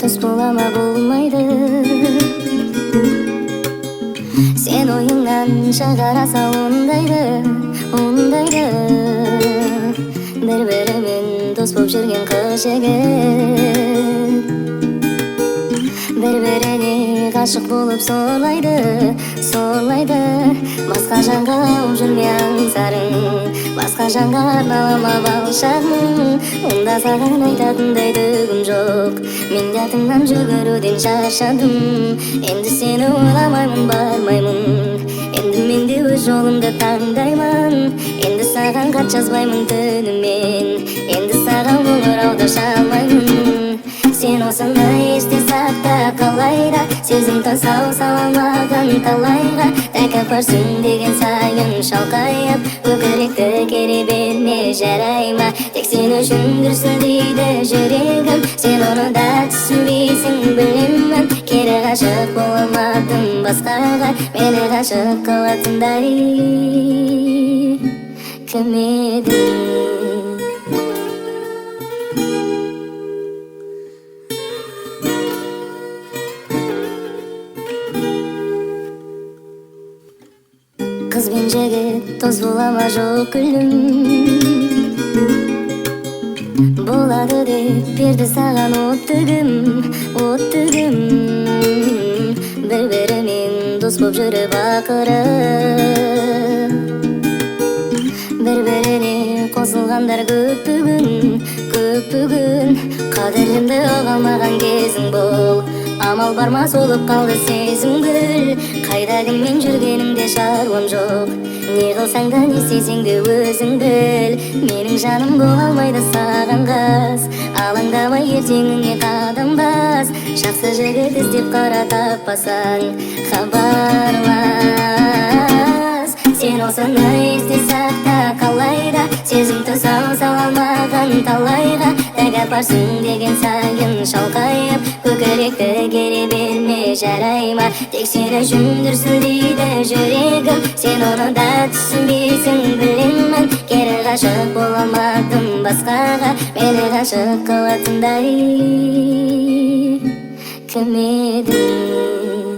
дос болама болмайды. Сен ойыңнан шығараса ондайды бір-бірімен дос боп жүрген қыз-жігіт бір-біріне ғашық болып сорлайды басқа жанға ауып жүрме аңсарың, басқа жанға арналама бал шағың. Онда саған айтатындай түгім жоқ, мен ұятыңнан жүгіруден шаршадым. Енді сені ойламаймын, бармаймын, енді мен де өз жолымды таңдаймын. Енді саған хат жазбаймын түнімен, енді саған қоңырауды шалмаймын. Сен осыны есте сақта қалайда, сезім тасау салмаған талайға. Тәкаппарсың деген сайын шалқайып, көкіректі кере берме жарайма. Тек сен үшін дүрсіл дейді жүрегім, сен оны да түсінбейсің білемін. Кері ғашық бола алмадым басқаға, мені ғашық қылатындай кім едің? Қыз бен жігіт дос болама жоқ күлім, болады деп берді саған оттыгім. Бір-бірімен дос боп жүріп ақыры, бір-біріне қосылғандар көп бүгін. Қадірімді ұғалмаған кезің бұл, амал барма солып қалды сезім гүл. Қайда кіммен жүргеніңде шаруам жоқ, не қылсаң да не істесең де өзің біл. Менің жаным бола алмайды саған қас, алаңдамай ертеңіңе қадам бас. Жақсы жігіт іздеп қара таппасаң хабарлас. Сен осыны есте сақта қалайда, сезім тұсау салмаған талайға. Тәкаппарсың деген сайын шалқайып, көкіректі кере берме жарайма. Тек сен үшін дүрсіл дейді жүрегім, сен оны да түсінбейсің білемін. Кері ғашық бола алмадым басқаға, мені ғашық қылатындай кім едің?